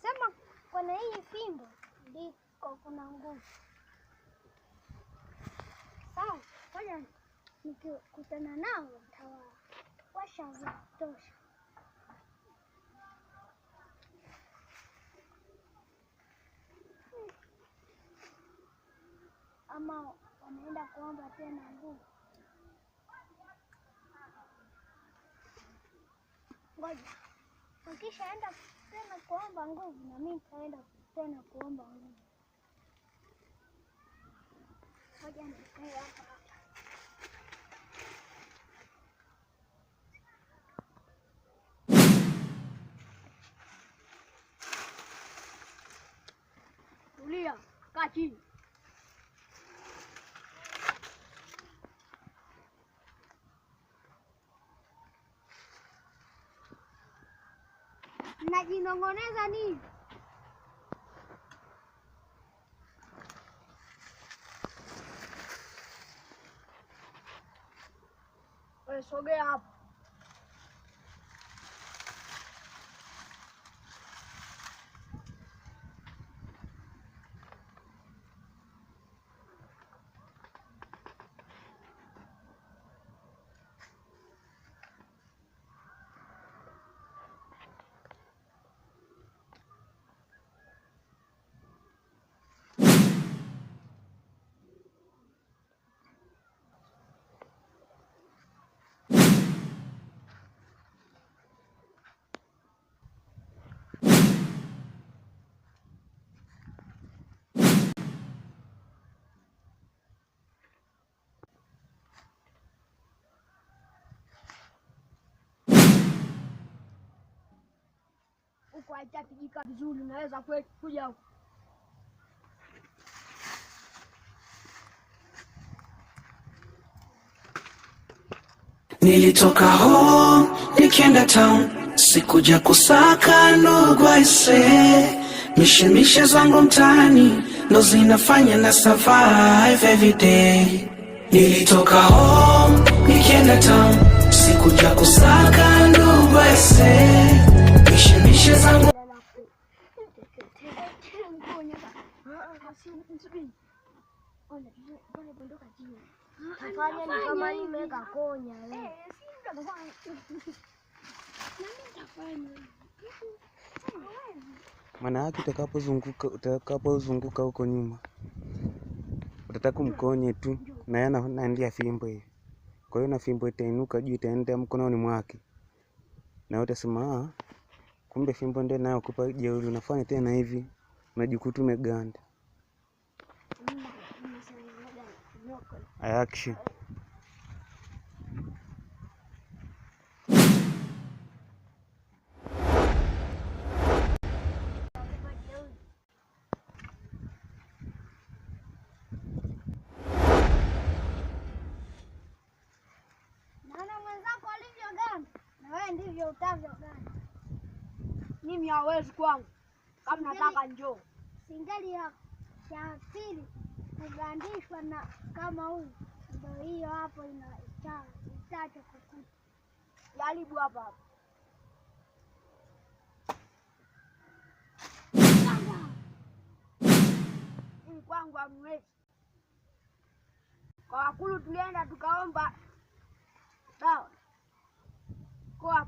Wanasema kwenye hii fimbo ndiko kuna nguvu. Sawa, ngoja nikikutana nao nitawawasha vitosha. Ama wanaenda kuomba tena nguvu. Ngoja wakishaenda tena kuomba nguvu, na mimi nitaenda tena kuomba nguvu. Ngoja nikae hapa. Tulia, kaa chini. Najinong'oneza nini? Wewe sogea hapo. Huko haitapigika vizuri, unaweza kuja huko. Nilitoka home nikienda town, sikuja kusaka ndugu aise. Mishemishe zangu mtaani ndo zinafanya na survive every day. Nilitoka home nikienda town, sikuja kusaka ndugu aise. Mishemishe zangu Fanya ni kama nimeka konya leo. Maana yake utakapozunguka huko nyuma utataka kumkonye tu, na yeye anaandia fimbo hiyo. Kwa hiyo na fimbo itainuka juu, itaenda mkononi mwake, na utasema kumbe fimbo ndio nayo kupa jeuri, unafanya tena hivi, unajikuta umeganda. Action. Naona mwenzako alivyoganda, na wewe ndivyo utavyoganda. Mimi hawezi kwangu. Kama nataka njoo. Singali ya pili kugandishwa na kama huyu. Ndio hiyo hapo itacho kukuta. Jaribu hapa. Mimi kwangu hamwezi. Kwa wakulu tulienda tukaomba dawa. Kwa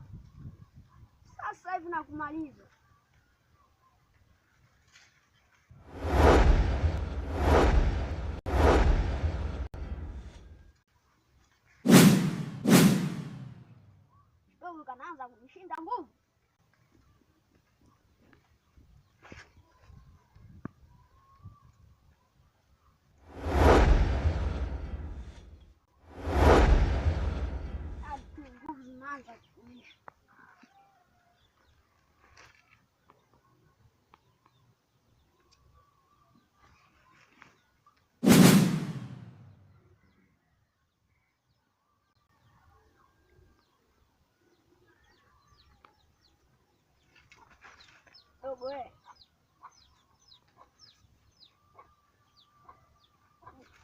sasa hivi nakumaliza. Wewe kanaanza kunishinda nguvu. Nguvu zinaanza kuisha. Dogo wewe.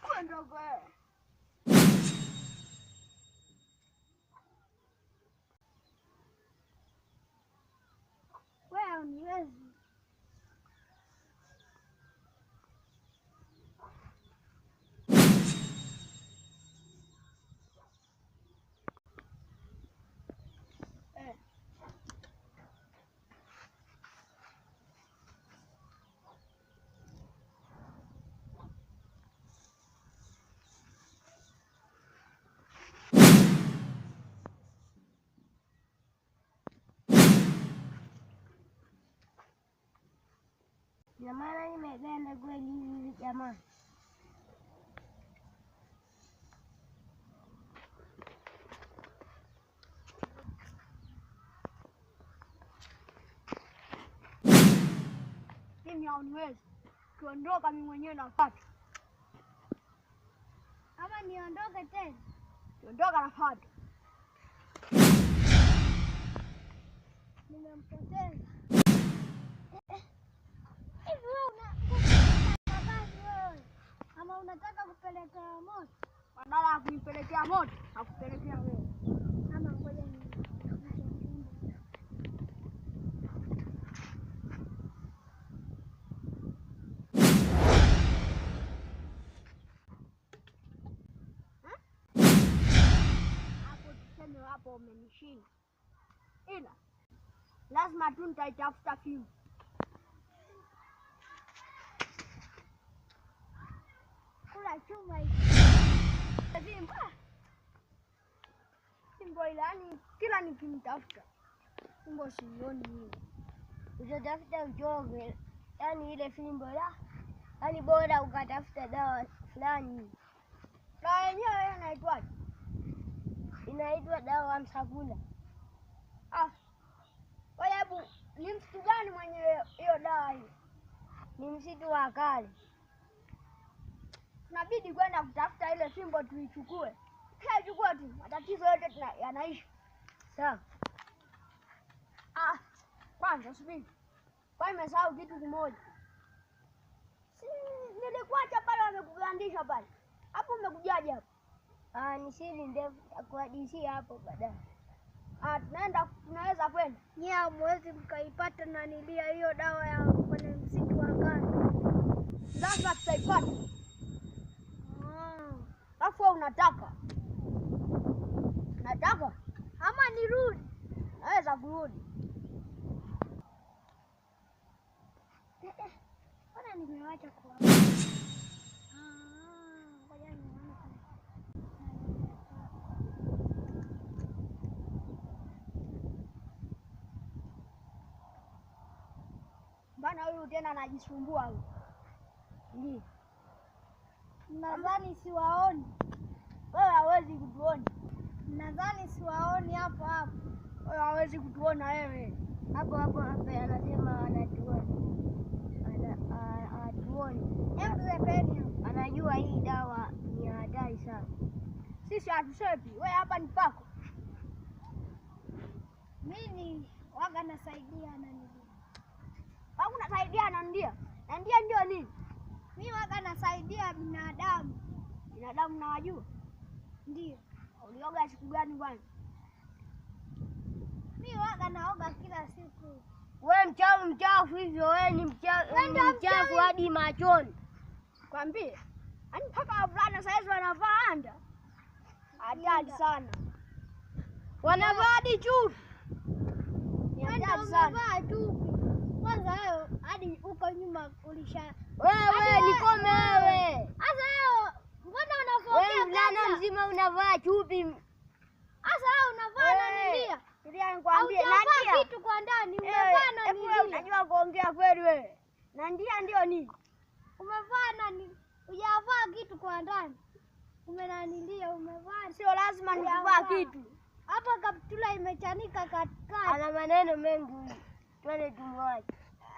Kwa dogo wewe. Wewe uniwezi. Ina maana nimeganda kweli hivi jamaa. Mimi hauniwezi. Tuondoka, mimi mwenyewe nafuata. Ama niondoke tena? Tuondoka, nafuata. Nimempoteza. Hivi wewe ama unataka kupeleka moto? Badala ya kunipelekea moto, nakupelekea wewe. Ama ngoja ni hapo umenishinda, ila lazima tu nitaitafuta fimbo. kula chuma hii Fimbo ile, yani kila nikimtafuta fimbo sioni mimi. Utafuta uchoge, yani ile fimbo la, yani bora ukatafuta dawa fulani. Dawa yenyewe inaitwaje? Inaitwa dawa ya msakula. Wewe hebu ni msitu gani mwenye hiyo dawa hiyo? Ni msitu wa kale. Tunabidi kwenda kutafuta ile fimbo tuichukue. Chukua tu, matatizo yote yanaisha. Sawa. Kwanza subiri. Kwa nimesahau kitu kimoja. Nilikuacha pale wamekugandisha pale. Hapo umekujaje hapo? Ni siri ndefu kuhadisia hapo baadaye. Tunaweza kwenda. Nyie hamwezi mkaipata na nilia hiyo dawa ya kwenye msitu wa kale. Sasa tutaipata. Alafu wewe unataka? Nataka? Ama nirudi? Naweza kurudi. Mbona nimewacha kwa ngoja nione. Bana huyu tena anajisumbua huyu. Ndio. Nadhani siwaoni. Wewe hawezi kutuona. Nadhani siwaoni hapo hapo. Wewe hawezi kutuona wewe. Hapo anasema anatuona. Anatuona. Hebu zepeni. Anajua hii dawa ni hatari sana. Sisi hatusepi. Wewe hapa ni pako. Mimi waga nasaidia na nini? Au unasaidia na ndia? Na ndia ndio nini? Mimi waga nasaidia binadamu. Binadamu nawajua? Ndio. Ulioga siku gani bwana? Mimi waga naoga kila siku. Wewe mchafu hivyo, wewe ni mchafu hadi machoni. Kwambie, ani mpaka wavulana saizi wanavaa anda. Hatari sana. Wanavaa hadi chupi. Ni hatari sana. Wanavaa chupi. Kwanza wewe hadi huko nyuma ulisha. Wewe nikome wewe. Sasa wewe mbona unafokea? Wewe mvulana mzima unavaa chupi. Sasa wewe unavaa na ndia. Ndia nikwambie, na ndia kitu kwa ndani umevaa na ndia. Wewe unajua kuongea kweli wewe. Na ndia ndio nini? Umevaa na nini? Hujavaa kitu kwa ndani. Umenanilia umevaa. Sio lazima nikuvaa kitu. Hapo kaptula imechanika katikati. Ana maneno mengi. Twende tumwache.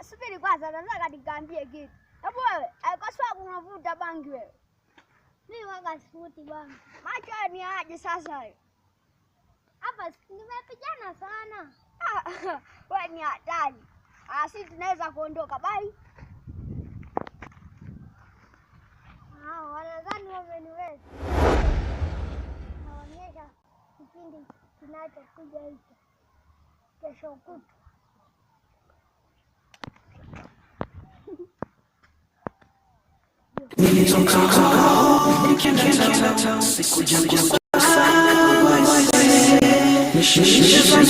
Subiri kwanza, nataka nikaambie kitu. Hebu wewe, aikoswa unavuta bangi wewe. Mimi waga sifuti bangi. Macho ni aje sasa wewe? Hapa nimepigana sana. Wewe ni hatari. Sisi tunaweza kuondoka. Bye. Wanadhani wameniweza. Naonyesha kipindi kinachokuja hicho. Kesho kutwa. Nilitoka siku jangu sana, nishisha